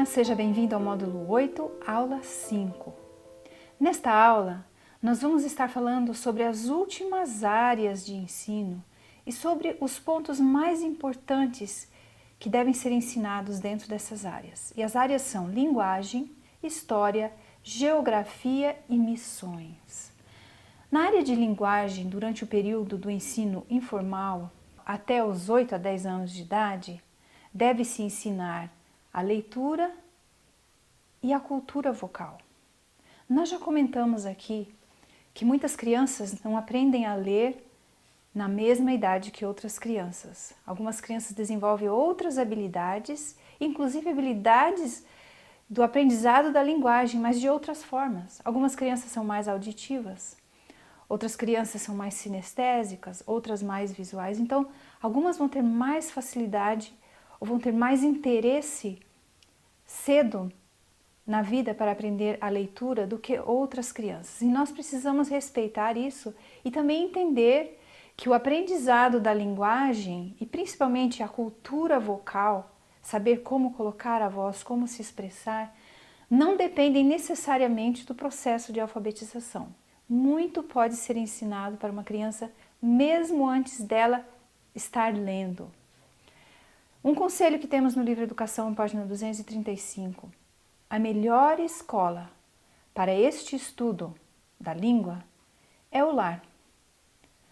seja bem-vindo ao módulo 8, aula 5. Nesta aula, nós vamos estar falando sobre as últimas áreas de ensino e sobre os pontos mais importantes que devem ser ensinados dentro dessas áreas. E as áreas são linguagem, história, geografia e missões. Na área de linguagem, durante o período do ensino informal, até os 8 a 10 anos de idade, deve-se ensinar a leitura e a cultura vocal. Nós já comentamos aqui que muitas crianças não aprendem a ler na mesma idade que outras crianças. Algumas crianças desenvolvem outras habilidades, inclusive habilidades do aprendizado da linguagem, mas de outras formas. Algumas crianças são mais auditivas, outras crianças são mais sinestésicas, outras mais visuais. Então, algumas vão ter mais facilidade ou vão ter mais interesse cedo na vida para aprender a leitura do que outras crianças. E nós precisamos respeitar isso e também entender que o aprendizado da linguagem e principalmente a cultura vocal, saber como colocar a voz, como se expressar, não dependem necessariamente do processo de alfabetização. Muito pode ser ensinado para uma criança mesmo antes dela estar lendo. Um conselho que temos no livro Educação, página 235. A melhor escola para este estudo da língua é o lar.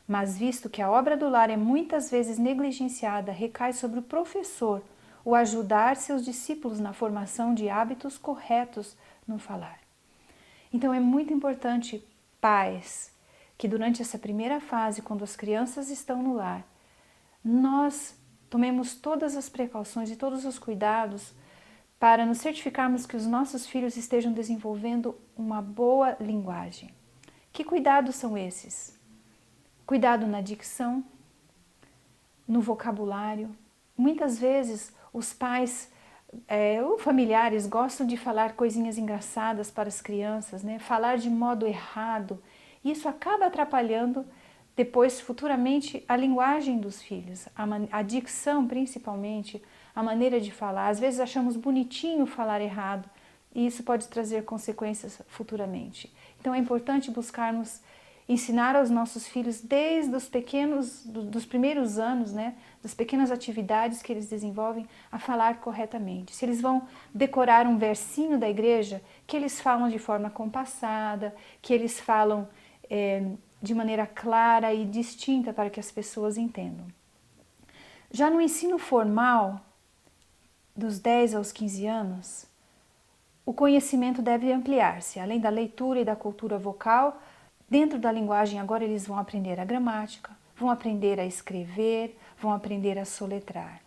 Mas visto que a obra do lar é muitas vezes negligenciada, recai sobre o professor o ajudar seus discípulos na formação de hábitos corretos no falar. Então é muito importante, pais, que durante essa primeira fase, quando as crianças estão no lar, nós tomemos todas as precauções e todos os cuidados para nos certificarmos que os nossos filhos estejam desenvolvendo uma boa linguagem. Que cuidados são esses? Cuidado na dicção, no vocabulário. Muitas vezes os pais ou familiares gostam de falar coisinhas engraçadas para as crianças, né? Falar de modo errado. Isso acaba atrapalhando depois, futuramente, a linguagem dos filhos, a dicção principalmente, a maneira de falar. Às vezes achamos bonitinho falar errado e isso pode trazer consequências futuramente. Então é importante buscarmos ensinar aos nossos filhos desde os dos primeiros anos, né, das pequenas atividades que eles desenvolvem, a falar corretamente. Se eles vão decorar um versinho da igreja, que eles falam de forma compassada, que eles falam de maneira clara e distinta para que as pessoas entendam. Já no ensino formal, dos 10 aos 15 anos, o conhecimento deve ampliar-se. Além da leitura e da cultura vocal, dentro da linguagem agora eles vão aprender a gramática, vão aprender a escrever, vão aprender a soletrar.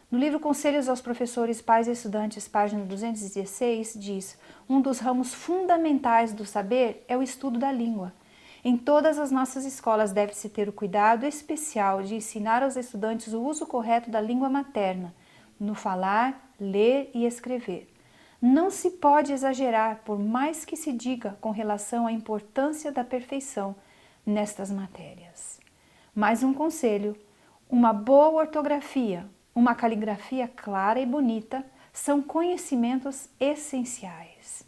No livro Conselhos aos Professores, Pais e Estudantes, página 216, diz: um dos ramos fundamentais do saber é o estudo da língua. Em todas as nossas escolas deve-se ter o cuidado especial de ensinar aos estudantes o uso correto da língua materna, no falar, ler e escrever. Não se pode exagerar, por mais que se diga, com relação à importância da perfeição nestas matérias. Mais um conselho: uma boa ortografia, uma caligrafia clara e bonita são conhecimentos essenciais.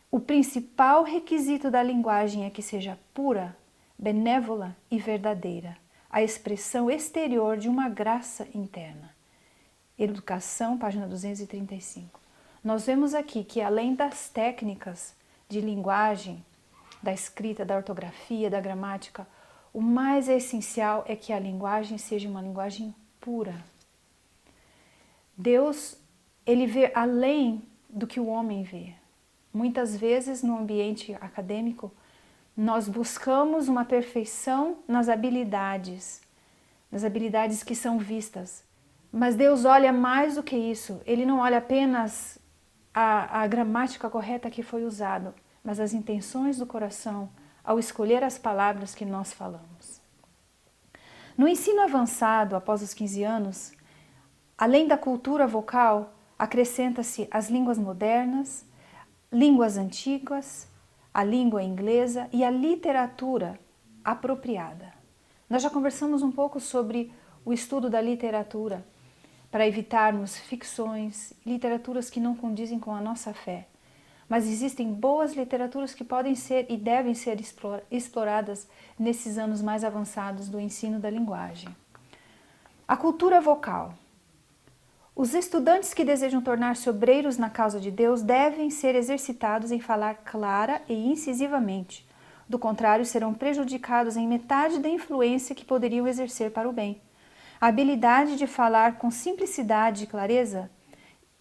O principal requisito da linguagem é que seja pura, benévola e verdadeira, a expressão exterior de uma graça interna. Educação, página 235. Nós vemos aqui que além das técnicas de linguagem, da escrita, da ortografia, da gramática, o mais essencial é que a linguagem seja uma linguagem pura. Deus, ele vê além do que o homem vê. Muitas vezes no ambiente acadêmico, nós buscamos uma perfeição nas habilidades que são vistas. Mas Deus olha mais do que isso. Ele não olha apenas a gramática correta que foi usada, mas as intenções do coração ao escolher as palavras que nós falamos. No ensino avançado, após os 15 anos, além da cultura vocal, acrescenta-se as línguas modernas, línguas antigas, a língua inglesa e a literatura apropriada. Nós já conversamos um pouco sobre o estudo da literatura, para evitarmos ficções, literaturas que não condizem com a nossa fé. Mas existem boas literaturas que podem ser e devem ser exploradas nesses anos mais avançados do ensino da linguagem. A cultura vocal. Os estudantes que desejam tornar-se obreiros na causa de Deus devem ser exercitados em falar clara e incisivamente. Do contrário, serão prejudicados em metade da influência que poderiam exercer para o bem. A habilidade de falar com simplicidade e clareza,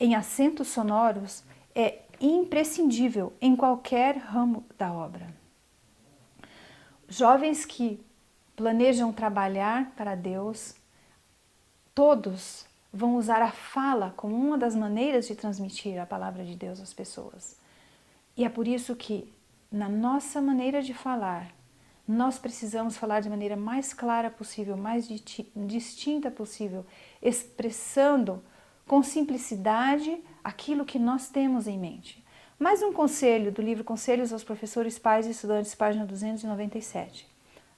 em acentos sonoros, é imprescindível em qualquer ramo da obra. Jovens que planejam trabalhar para Deus, todos vão usar a fala como uma das maneiras de transmitir a palavra de Deus às pessoas. E é por isso que, na nossa maneira de falar, nós precisamos falar de maneira mais clara possível, mais distinta possível, expressando com simplicidade aquilo que nós temos em mente. Mais um conselho do livro Conselhos aos Professores, Pais e Estudantes, página 297.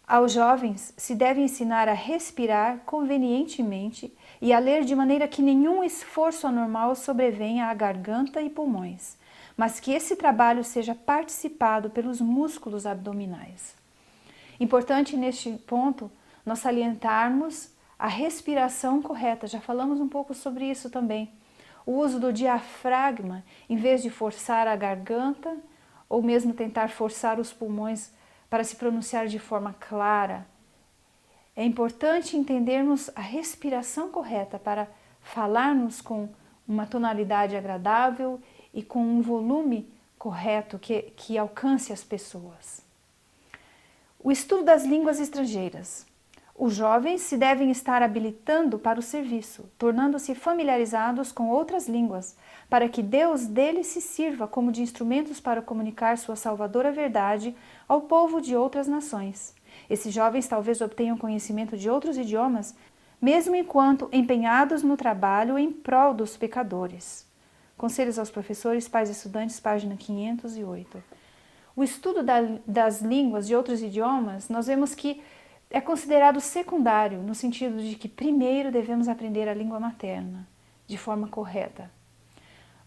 Aos jovens se deve ensinar a respirar convenientemente e a ler de maneira que nenhum esforço anormal sobrevenha à garganta e pulmões, mas que esse trabalho seja participado pelos músculos abdominais. Importante neste ponto nós salientarmos a respiração correta, já falamos um pouco sobre isso também. O uso do diafragma, em vez de forçar a garganta ou mesmo tentar forçar os pulmões para se pronunciar de forma clara. É importante entendermos a respiração correta para falarmos com uma tonalidade agradável e com um volume correto que alcance as pessoas. O estudo das línguas estrangeiras. Os jovens se devem estar habilitando para o serviço, tornando-se familiarizados com outras línguas, para que Deus deles se sirva como de instrumentos para comunicar sua salvadora verdade ao povo de outras nações. Esses jovens talvez obtenham conhecimento de outros idiomas, mesmo enquanto empenhados no trabalho em prol dos pecadores. Conselhos aos Professores, Pais e Estudantes, página 508. O estudo das línguas de outros idiomas, nós vemos que é considerado secundário, no sentido de que primeiro devemos aprender a língua materna, de forma correta.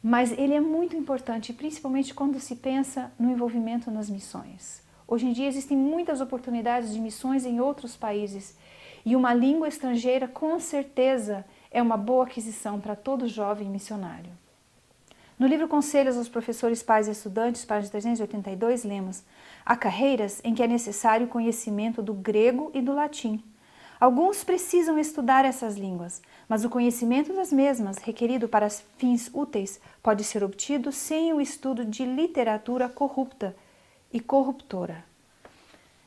Mas ele é muito importante, principalmente quando se pensa no envolvimento nas missões. Hoje em dia existem muitas oportunidades de missões em outros países e uma língua estrangeira com certeza é uma boa aquisição para todo jovem missionário. No livro Conselhos aos Professores, Pais e Estudantes, página 382, lemos: há carreiras em que é necessário conhecimento do grego e do latim. Alguns precisam estudar essas línguas, mas o conhecimento das mesmas, requerido para fins úteis, pode ser obtido sem o estudo de literatura corrupta e corruptora.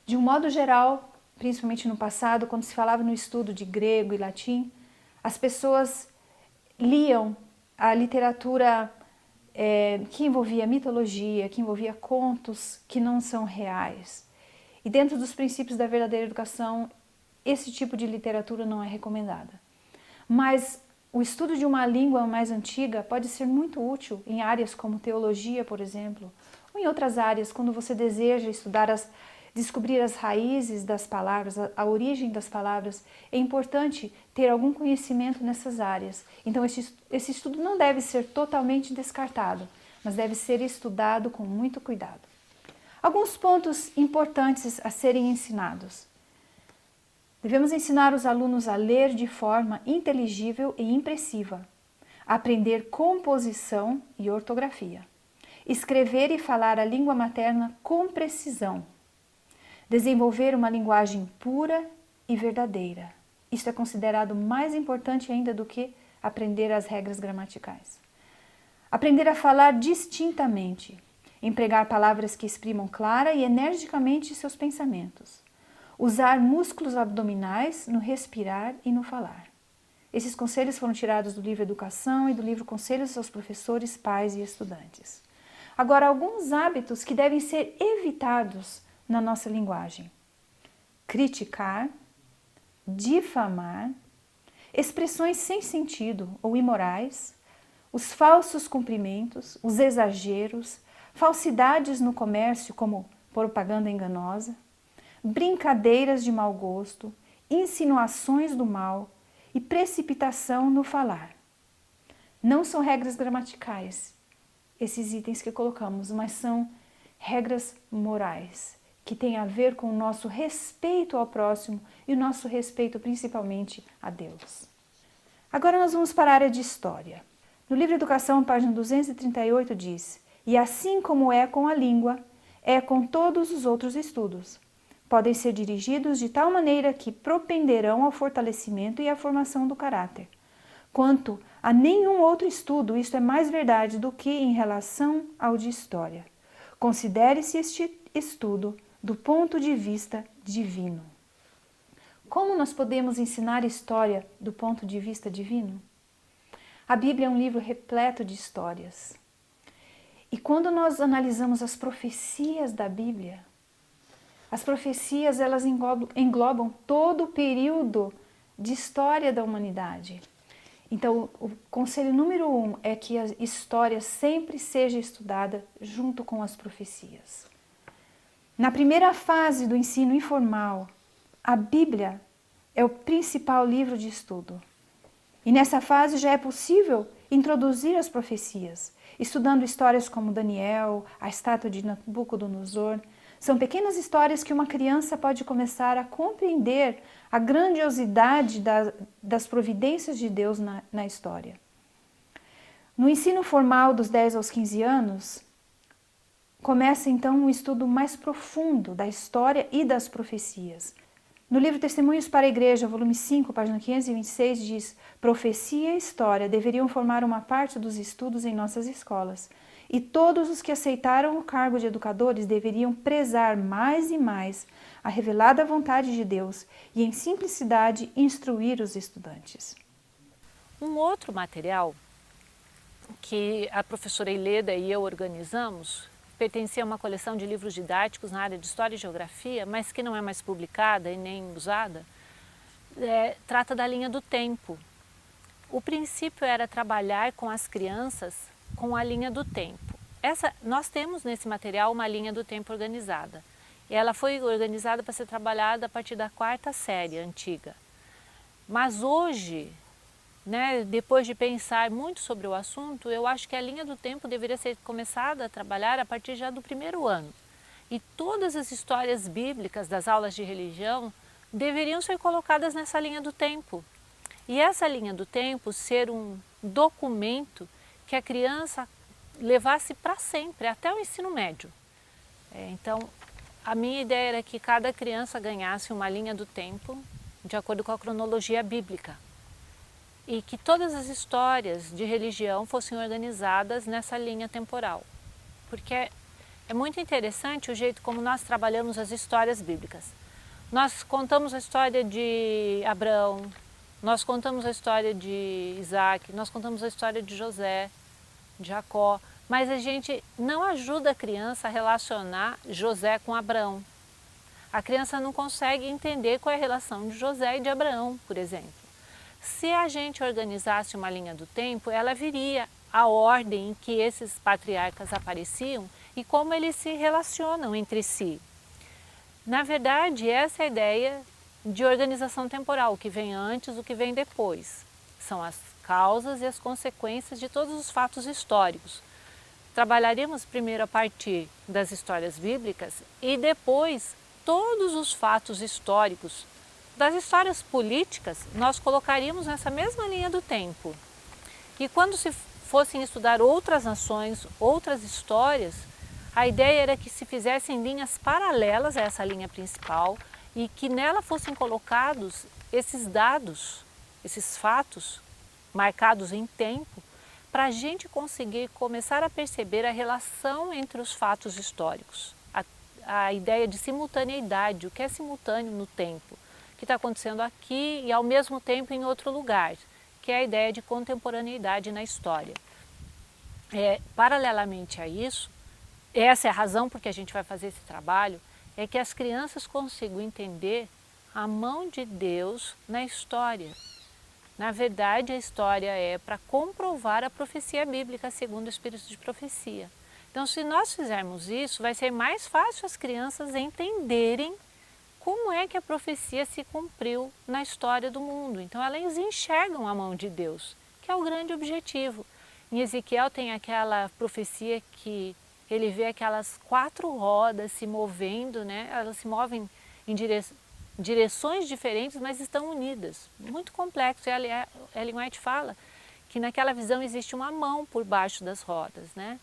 De um modo geral, principalmente no passado, quando se falava no estudo de grego e latim, as pessoas liam a literatura que envolvia mitologia, que envolvia contos que não são reais. E dentro dos princípios da verdadeira educação, esse tipo de literatura não é recomendada. Mas o estudo de uma língua mais antiga pode ser muito útil em áreas como teologia, por exemplo, ou em outras áreas, quando você deseja descobrir as raízes das palavras, a origem das palavras. É importante ter algum conhecimento nessas áreas. Então esse estudo não deve ser totalmente descartado, mas deve ser estudado com muito cuidado. Alguns pontos importantes a serem ensinados. Devemos ensinar os alunos a ler de forma inteligível e impressiva, aprender composição e ortografia, escrever e falar a língua materna com precisão, desenvolver uma linguagem pura e verdadeira. Isto é considerado mais importante ainda do que aprender as regras gramaticais. Aprender a falar distintamente, empregar palavras que exprimam clara e energicamente seus pensamentos. Usar músculos abdominais no respirar e no falar. Esses conselhos foram tirados do livro Educação e do livro Conselhos aos Professores, Pais e Estudantes. Agora, alguns hábitos que devem ser evitados na nossa linguagem: criticar, difamar, expressões sem sentido ou imorais, os falsos cumprimentos, os exageros, falsidades no comércio como propaganda enganosa, brincadeiras de mau gosto, insinuações do mal e precipitação no falar. Não são regras gramaticais, esses itens que colocamos, mas são regras morais, que têm a ver com o nosso respeito ao próximo e o nosso respeito principalmente a Deus. Agora nós vamos para a área de história. No livro Educação, página 238, diz: "E assim como é com a língua, é com todos os outros estudos. Podem ser dirigidos de tal maneira que propenderão ao fortalecimento e à formação do caráter. Quanto a nenhum outro estudo, isto é mais verdade do que em relação ao de história. Considere-se este estudo do ponto de vista divino." Como nós podemos ensinar história do ponto de vista divino? A Bíblia é um livro repleto de histórias. E quando nós analisamos as profecias da Bíblia, as profecias elas englobam todo o período de história da humanidade. Então, o conselho número 1 é que a história sempre seja estudada junto com as profecias. Na primeira fase do ensino informal, a Bíblia é o principal livro de estudo. E nessa fase já é possível introduzir as profecias, estudando histórias como Daniel, a estátua de Nabucodonosor. São pequenas histórias que uma criança pode começar a compreender a grandiosidade das providências de Deus na história. No ensino formal dos 10 aos 15 anos, começa então um estudo mais profundo da história e das profecias. No livro Testemunhos para a Igreja, volume 5, página 526, diz: "Profecia e história deveriam formar uma parte dos estudos em nossas escolas, e todos os que aceitaram o cargo de educadores deveriam prezar mais e mais a revelada vontade de Deus e, em simplicidade, instruir os estudantes." Um outro material que a professora Ileda e eu organizamos pertencia a uma coleção de livros didáticos na área de História e Geografia, mas que não é mais publicada e nem usada, trata da linha do tempo. O princípio era trabalhar com as crianças com a linha do tempo. Nós temos nesse material uma linha do tempo organizada. E ela foi organizada para ser trabalhada a partir da 4ª série antiga. Mas hoje, depois de pensar muito sobre o assunto, eu acho que a linha do tempo deveria ser começada a trabalhar a partir já do 1º ano. E todas as histórias bíblicas das aulas de religião deveriam ser colocadas nessa linha do tempo. E essa linha do tempo ser um documento que a criança levasse para sempre, até o ensino médio. Então, a minha ideia era que cada criança ganhasse uma linha do tempo de acordo com a cronologia bíblica. E que todas as histórias de religião fossem organizadas nessa linha temporal. Porque é muito interessante o jeito como nós trabalhamos as histórias bíblicas. Nós contamos a história de Abraão, nós contamos a história de Isaac, nós contamos a história de José, de Jacó, mas a gente não ajuda a criança a relacionar José com Abraão. A criança não consegue entender qual é a relação de José e de Abraão, por exemplo. Se a gente organizasse uma linha do tempo, ela viria a ordem em que esses patriarcas apareciam e como eles se relacionam entre si. Na verdade, essa é a ideia de organização temporal, o que vem antes, o que vem depois. São as causas e as consequências de todos os fatos históricos. Trabalharíamos primeiro a partir das histórias bíblicas e depois todos os fatos históricos. Das histórias políticas, nós colocaríamos nessa mesma linha do tempo. E quando se fossem estudar outras nações, outras histórias, a ideia era que se fizessem linhas paralelas a essa linha principal e que nela fossem colocados esses dados, esses fatos marcados em tempo, para a gente conseguir começar a perceber a relação entre os fatos históricos. A ideia de simultaneidade, o que é simultâneo no tempo, que está acontecendo aqui e ao mesmo tempo em outro lugar, que é a ideia de contemporaneidade na história. Paralelamente a isso, essa é a razão por que a gente vai fazer esse trabalho, é que as crianças consigam entender a mão de Deus na história. Na verdade, a história é para comprovar a profecia bíblica segundo o Espírito de profecia. Então, se nós fizermos isso, vai ser mais fácil as crianças entenderem como é que a profecia se cumpriu na história do mundo. Então elas enxergam a mão de Deus, que é o grande objetivo. Em Ezequiel tem aquela profecia que ele vê aquelas 4 rodas se movendo, né? Elas se movem em direções diferentes, mas estão unidas. Muito complexo. E a Ellen White fala que naquela visão existe uma mão por baixo das rodas, né?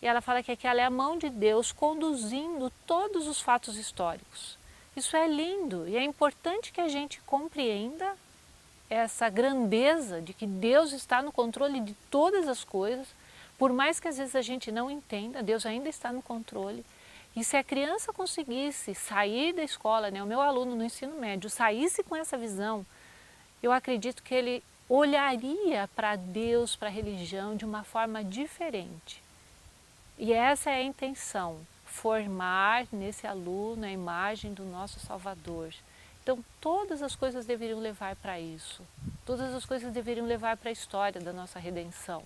E ela fala que aquela é a mão de Deus conduzindo todos os fatos históricos. Isso é lindo e é importante que a gente compreenda essa grandeza de que Deus está no controle de todas as coisas, por mais que às vezes a gente não entenda, Deus ainda está no controle. E se a criança conseguisse sair da escola, né, o meu aluno no ensino médio, saísse com essa visão, eu acredito que ele olharia para Deus, para a religião de uma forma diferente. E essa é a intenção, formar nesse aluno a imagem do nosso Salvador. Então todas as coisas deveriam levar para isso, todas as coisas deveriam levar para a história da nossa redenção.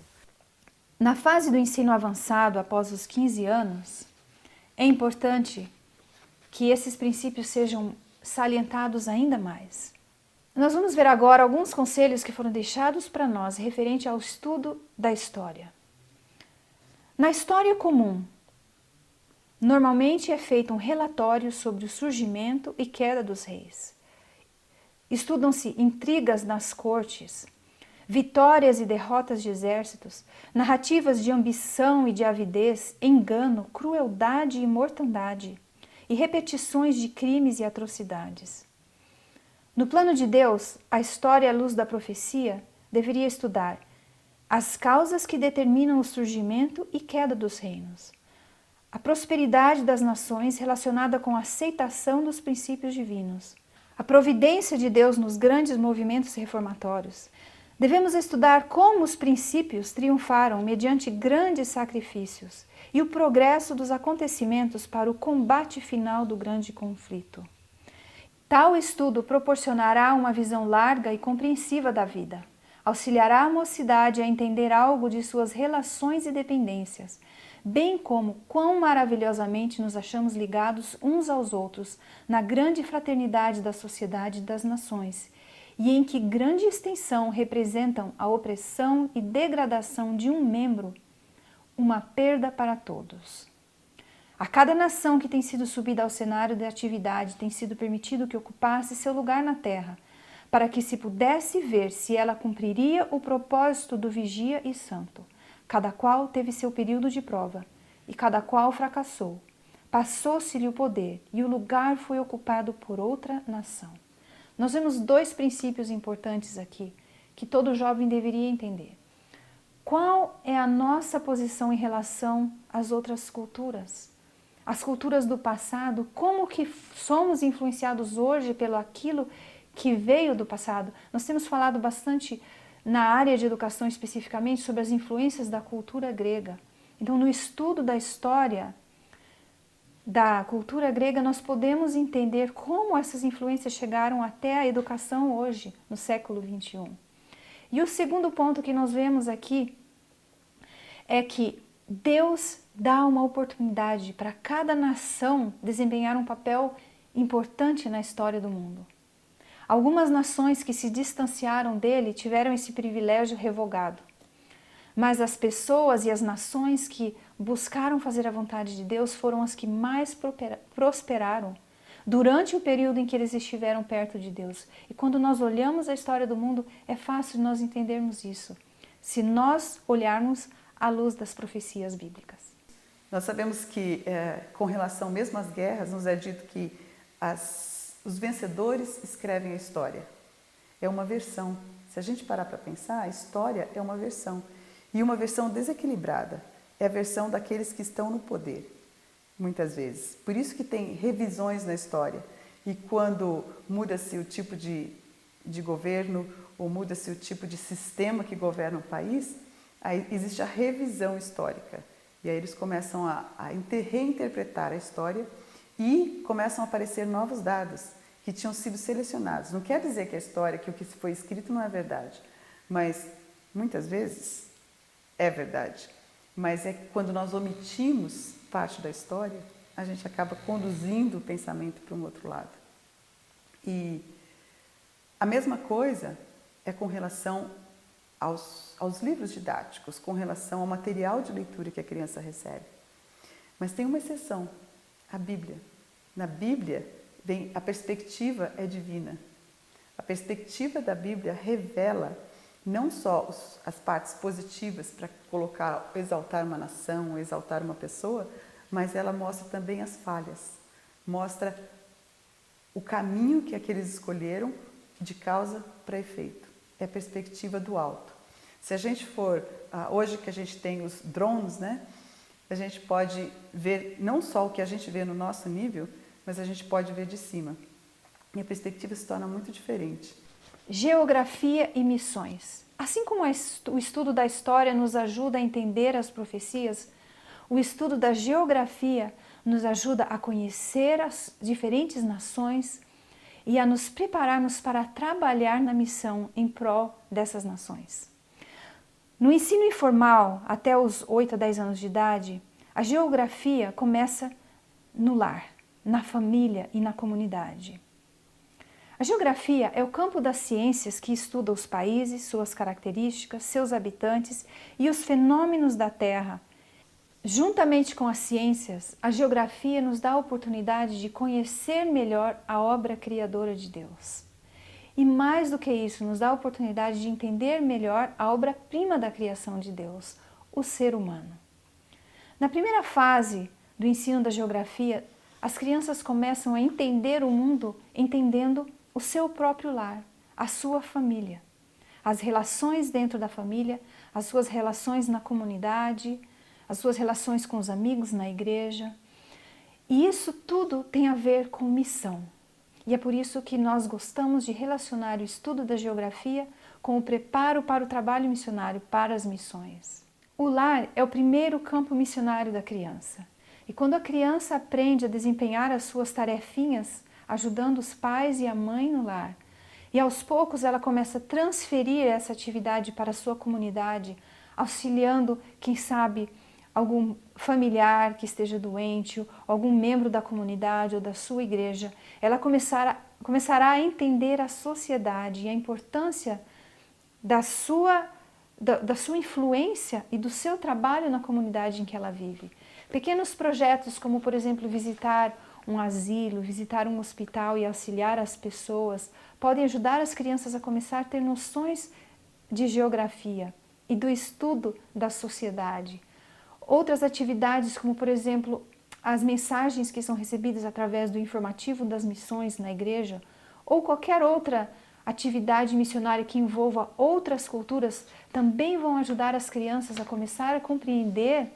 Na fase do ensino avançado, após os 15 anos, é importante que esses princípios sejam salientados ainda mais. Nós vamos ver agora alguns conselhos que foram deixados para nós referente ao estudo da história. Na história comum, normalmente é feito um relatório sobre o surgimento e queda dos reis. Estudam-se intrigas nas cortes, vitórias e derrotas de exércitos, narrativas de ambição e de avidez, engano, crueldade e mortandade, e repetições de crimes e atrocidades. No plano de Deus, a história à luz da profecia deveria estudar as causas que determinam o surgimento e queda dos reinos, a prosperidade das nações relacionada com a aceitação dos princípios divinos, a providência de Deus nos grandes movimentos reformatórios. Devemos estudar como os princípios triunfaram mediante grandes sacrifícios e o progresso dos acontecimentos para o combate final do grande conflito. Tal estudo proporcionará uma visão larga e compreensiva da vida, auxiliará a mocidade a entender algo de suas relações e dependências, bem como quão maravilhosamente nos achamos ligados uns aos outros na grande fraternidade da sociedade e das nações, e em que grande extensão representam a opressão e degradação de um membro, uma perda para todos. A cada nação que tem sido subida ao cenário de atividade tem sido permitido que ocupasse seu lugar na terra, para que se pudesse ver se ela cumpriria o propósito do vigia e santo. Cada qual teve seu período de prova, e cada qual fracassou. Passou-se-lhe o poder, e o lugar foi ocupado por outra nação. Nós vemos 2 princípios importantes aqui, que todo jovem deveria entender. Qual é a nossa posição em relação às outras culturas? As culturas do passado, como que somos influenciados hoje pelo aquilo que veio do passado? Nós temos falado bastante na área de educação especificamente sobre as influências da cultura grega. Então, no estudo da história da cultura grega, nós podemos entender como essas influências chegaram até a educação hoje, no século XXI. E o segundo ponto que nós vemos aqui é que Deus dá uma oportunidade para cada nação desempenhar um papel importante na história do mundo. Algumas nações que se distanciaram dele tiveram esse privilégio revogado. Mas as pessoas e as nações que buscaram fazer a vontade de Deus foram as que mais prosperaram durante o período em que eles estiveram perto de Deus. E quando nós olhamos a história do mundo, é fácil nós entendermos isso, se nós olharmos à luz das profecias bíblicas. Nós sabemos que, com relação mesmo às guerras, nos é dito que os vencedores escrevem a história. É uma versão. Se a gente parar para pensar, a história é uma versão. E uma versão desequilibrada. É a versão daqueles que estão no poder, muitas vezes. Por isso que tem revisões na história. E quando muda-se o tipo de governo, ou muda-se o tipo de sistema que governa o país, aí existe a revisão histórica. E aí eles começam a reinterpretar a história e começam a aparecer novos dados que tinham sido selecionados. Não quer dizer que a história, que o que foi escrito não é verdade, mas muitas vezes é verdade. Mas é que quando nós omitimos parte da história, a gente acaba conduzindo o pensamento para um outro lado. E a mesma coisa é com relação aos livros didáticos, com relação ao material de leitura que a criança recebe. Mas tem uma exceção, a Bíblia. Na Bíblia, a perspectiva é divina. A perspectiva da Bíblia revela não só as partes positivas para exaltar uma nação, exaltar uma pessoa, mas ela mostra também as falhas. Mostra o caminho que aqueles escolheram de causa para efeito. É a perspectiva do alto. Se a gente for, hoje que a gente tem os drones, né? A gente pode ver não só o que a gente vê no nosso nível, mas a gente pode ver de cima. E a perspectiva se torna muito diferente. Geografia e missões. Assim como o estudo da história nos ajuda a entender as profecias, o estudo da geografia nos ajuda a conhecer as diferentes nações e a nos prepararmos para trabalhar na missão em prol dessas nações. No ensino informal, até os 8 a 10 anos de idade, a geografia começa no lar, na família e na comunidade. A geografia é o campo das ciências que estuda os países, suas características, seus habitantes e os fenômenos da Terra. Juntamente com as ciências, a geografia nos dá a oportunidade de conhecer melhor a obra criadora de Deus. E mais do que isso, nos dá a oportunidade de entender melhor a obra-prima da criação de Deus, o ser humano. Na primeira fase do ensino da geografia, as crianças começam a entender o mundo entendendo o seu próprio lar, a sua família, as relações dentro da família, as suas relações na comunidade, as suas relações com os amigos na igreja. E isso tudo tem a ver com missão. E é por isso que nós gostamos de relacionar o estudo da geografia com o preparo para o trabalho missionário, para as missões. O lar é o primeiro campo missionário da criança. E quando a criança aprende a desempenhar as suas tarefinhas, ajudando os pais e a mãe no lar, e aos poucos ela começa a transferir essa atividade para a sua comunidade, auxiliando, quem sabe, algum familiar que esteja doente, algum membro da comunidade ou da sua igreja, ela começará a entender a sociedade e a importância da sua influência e do seu trabalho na comunidade em que ela vive. Pequenos projetos como, por exemplo, visitar um asilo, visitar um hospital e auxiliar as pessoas, podem ajudar as crianças a começar a ter noções de geografia e do estudo da sociedade. Outras atividades, como por exemplo, as mensagens que são recebidas através do informativo das missões na igreja, ou qualquer outra atividade missionária que envolva outras culturas, também vão ajudar as crianças a começar a compreender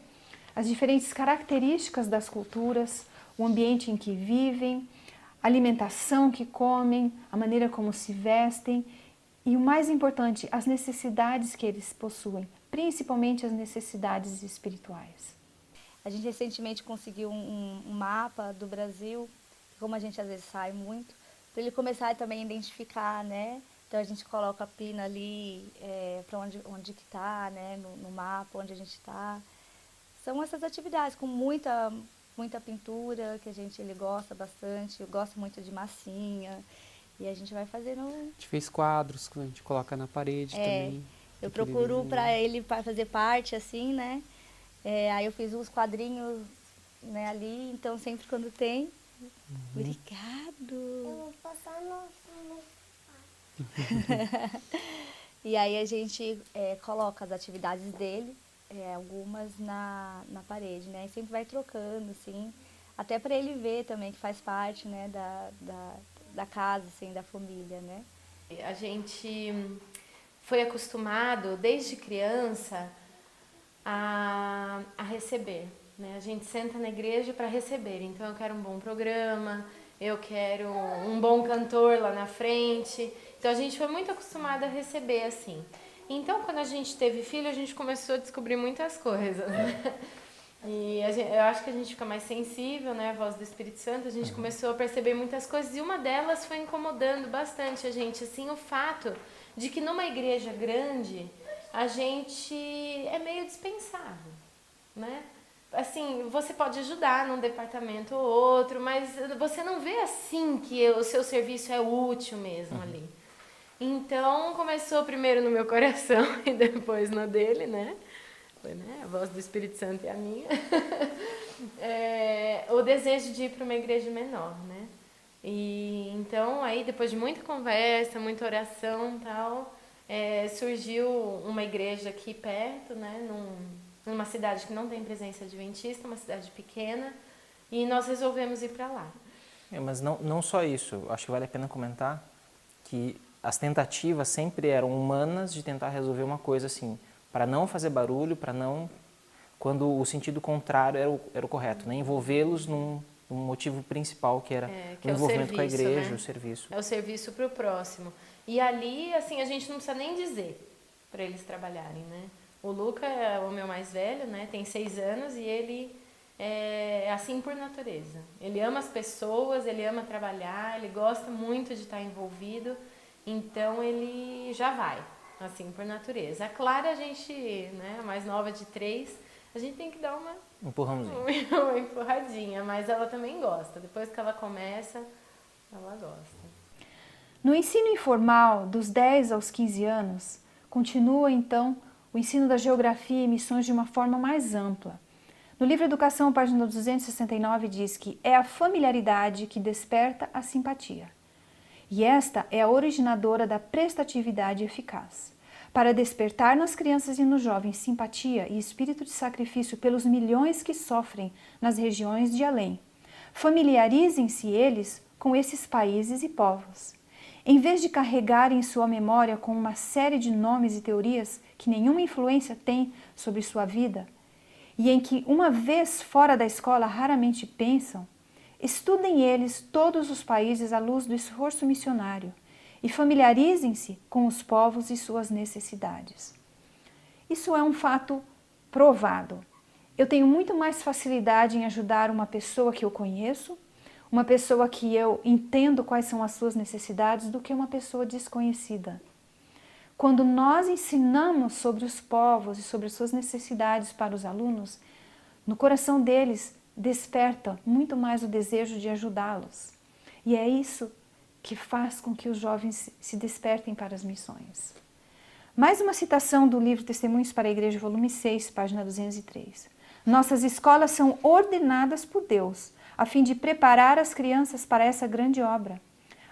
as diferentes características das culturas, o ambiente em que vivem, a alimentação que comem, a maneira como se vestem e, o mais importante, as necessidades que eles possuem, principalmente as necessidades espirituais. A gente recentemente conseguiu um mapa do Brasil, como a gente às vezes sai muito, para ele começar também a identificar, né? Então a gente coloca a pina ali para onde que está, né? No mapa, onde a gente está. São essas atividades com muita pintura, que ele gosta bastante, gosta muito de massinha, e a gente vai fazendo... A gente fez quadros que a gente coloca na parede também. Eu procuro para ele fazer parte, assim, né? Aí eu fiz uns quadrinhos, né, ali, então sempre quando tem... Obrigado! Eu vou passar no... E aí a gente coloca as atividades dele, algumas na parede, né? E sempre vai trocando, assim, até para ele ver também que faz parte, né, da casa, assim, da família, né? A gente foi acostumado, desde criança, a receber, né? A gente senta na igreja para receber, então eu quero um bom programa, eu quero um bom cantor lá na frente, então a gente foi muito acostumado a receber, assim. Então, quando a gente teve filho, a gente começou a descobrir muitas coisas, né? E eu acho que a gente fica mais sensível, né? A voz do Espírito Santo, a gente começou a perceber muitas coisas e uma delas foi incomodando bastante a gente, assim, o fato de que numa igreja grande a gente é meio dispensável, né? assim, você pode ajudar num departamento ou outro, mas você não vê assim que o seu serviço é útil mesmo ali. Então, começou primeiro no meu coração e depois no dele, né? Foi, né? A voz do Espírito Santo e a minha. O desejo de ir para uma igreja menor, né? E então, aí depois de muita conversa, muita oração e tal, surgiu uma igreja aqui perto, né? Numa cidade que não tem presença adventista, uma cidade pequena, e nós resolvemos ir para lá. Mas não só isso, acho que vale a pena comentar que as tentativas sempre eram humanas de tentar resolver uma coisa assim, para não fazer barulho, para não... quando o sentido contrário era o correto, né? Envolvê-los num motivo principal, que era o envolvimento com a igreja, né? O serviço. É o serviço para o próximo. E ali, assim, a gente não precisa nem dizer para eles trabalharem, né? O Luca é o meu mais velho, né? Tem 6 anos e ele é assim por natureza. Ele ama as pessoas, ele ama trabalhar, ele gosta muito de estar envolvido, então ele já vai, assim, por natureza. A Clara, a gente, né, a mais nova de 3, a gente tem que dar uma empurradinha, mas ela também gosta. Depois que ela começa, ela gosta. No ensino informal, dos 10 aos 15 anos, continua então o ensino da geografia e missões de uma forma mais ampla. No livro Educação, página 269, diz que é a familiaridade que desperta a simpatia. E esta é a originadora da prestatividade eficaz. Para despertar nas crianças e nos jovens simpatia e espírito de sacrifício pelos milhões que sofrem nas regiões de além, familiarizem-se eles com esses países e povos. Em vez de carregarem sua memória com uma série de nomes e teorias que nenhuma influência tem sobre sua vida, e em que, uma vez fora da escola, raramente pensam, estudem eles todos os países à luz do esforço missionário e familiarizem-se com os povos e suas necessidades. Isso é um fato provado. Eu tenho muito mais facilidade em ajudar uma pessoa que eu conheço, uma pessoa que eu entendo quais são as suas necessidades, do que uma pessoa desconhecida. Quando nós ensinamos sobre os povos e sobre as suas necessidades para os alunos, no coração deles desperta muito mais o desejo de ajudá-los. E é isso que faz com que os jovens se despertem para as missões. Mais uma citação do livro Testemunhos para a Igreja, volume 6, página 203. Nossas escolas são ordenadas por Deus, a fim de preparar as crianças para essa grande obra.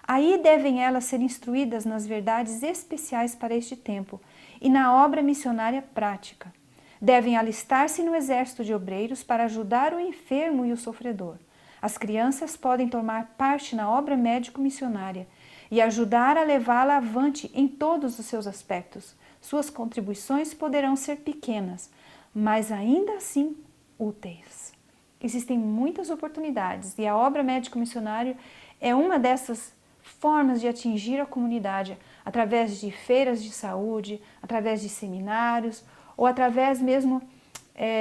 Aí devem elas ser instruídas nas verdades especiais para este tempo e na obra missionária prática. Devem alistar-se no exército de obreiros para ajudar o enfermo e o sofredor. As crianças podem tomar parte na obra médico-missionária e ajudar a levá-la avante em todos os seus aspectos. Suas contribuições poderão ser pequenas, mas ainda assim úteis. Existem muitas oportunidades e a obra médico-missionária é uma dessas formas de atingir a comunidade através de feiras de saúde, através de seminários ou através mesmo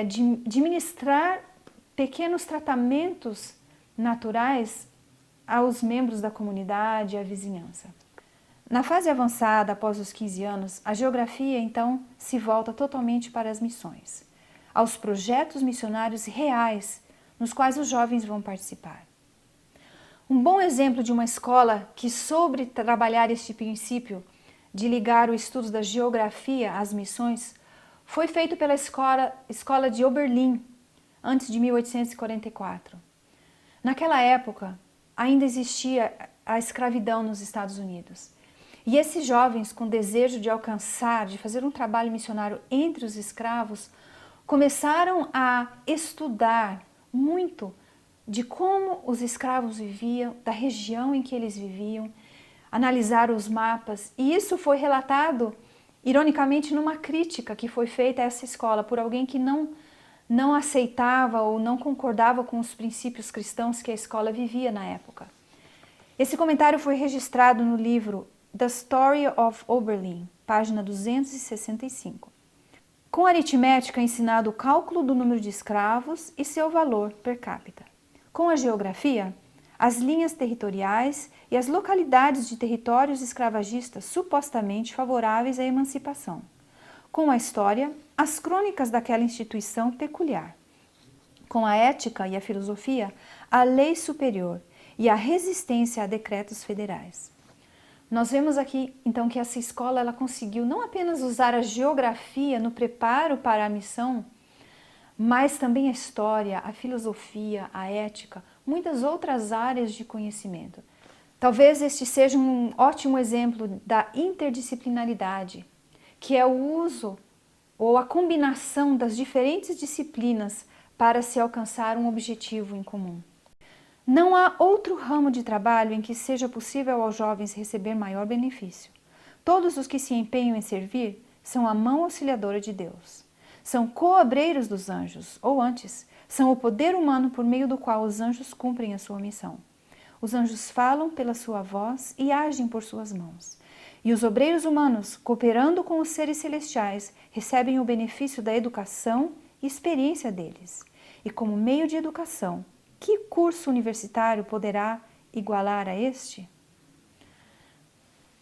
de ministrar pequenos tratamentos naturais aos membros da comunidade e à vizinhança. Na fase avançada, após os 15 anos, a geografia então se volta totalmente para as missões, aos projetos missionários reais nos quais os jovens vão participar. Um bom exemplo de uma escola que soube trabalhar este princípio de ligar o estudo da geografia às missões foi feito pela escola de Oberlin, antes de 1844. Naquela época, ainda existia a escravidão nos Estados Unidos. E esses jovens, com desejo de alcançar, de fazer um trabalho missionário entre os escravos, começaram a estudar muito de como os escravos viviam, da região em que eles viviam, analisar os mapas. E isso foi relatado, ironicamente, numa crítica que foi feita a essa escola por alguém que não aceitava ou não concordava com os princípios cristãos que a escola vivia na época. Esse comentário foi registrado no livro The Story of Oberlin, página 265. Com a aritmética é ensinado o cálculo do número de escravos e seu valor per capita. Com a geografia, as linhas territoriais e as localidades de territórios escravagistas supostamente favoráveis à emancipação. Com a história, as crônicas daquela instituição peculiar. com a ética e a filosofia, a lei superior e a resistência a decretos federais. Nós vemos aqui, então, que essa escola ela conseguiu não apenas usar a geografia no preparo para a missão, mas também a história, a filosofia, a ética, muitas outras áreas de conhecimento. Talvez este seja um ótimo exemplo da interdisciplinaridade, que é o uso ou a combinação das diferentes disciplinas para se alcançar um objetivo em comum. Não há outro ramo de trabalho em que seja possível aos jovens receber maior benefício. Todos os que se empenham em servir são a mão auxiliadora de Deus. São coobreiros dos anjos, ou antes, são o poder humano por meio do qual os anjos cumprem a sua missão. Os anjos falam pela sua voz e agem por suas mãos. E os obreiros humanos, cooperando com os seres celestiais, recebem o benefício da educação e experiência deles. E como meio de educação, que curso universitário poderá igualar a este?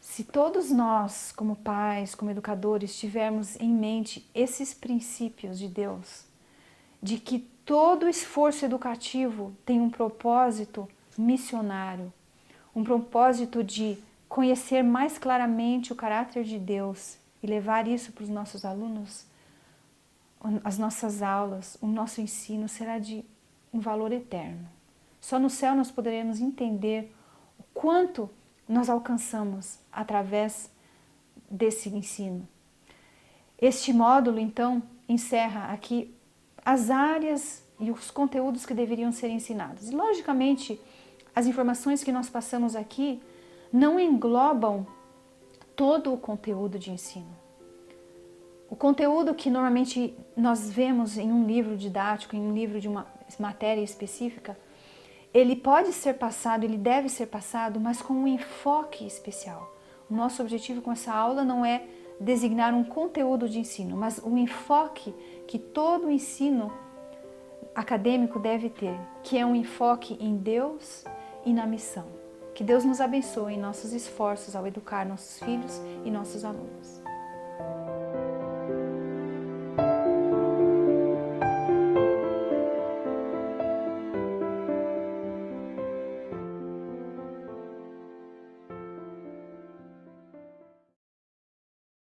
Se todos nós, como pais, como educadores, tivermos em mente esses princípios de Deus, de que todo esforço educativo tem um propósito missionário, um propósito de conhecer mais claramente o caráter de Deus e levar isso para os nossos alunos, as nossas aulas, o nosso ensino será de um valor eterno. Só no céu nós poderemos entender o quanto nós alcançamos através desse ensino. Este módulo, então, encerra aqui as áreas e os conteúdos que deveriam ser ensinados. E, logicamente, as informações que nós passamos aqui não englobam todo o conteúdo de ensino. O conteúdo que normalmente nós vemos em um livro didático, em um livro de uma matéria específica, ele pode ser passado, ele deve ser passado, mas com um enfoque especial. O nosso objetivo com essa aula não é designar um conteúdo de ensino, mas o enfoque que todo ensino acadêmico deve ter, que é um enfoque em Deus e na missão. Que Deus nos abençoe em nossos esforços ao educar nossos filhos e nossos alunos.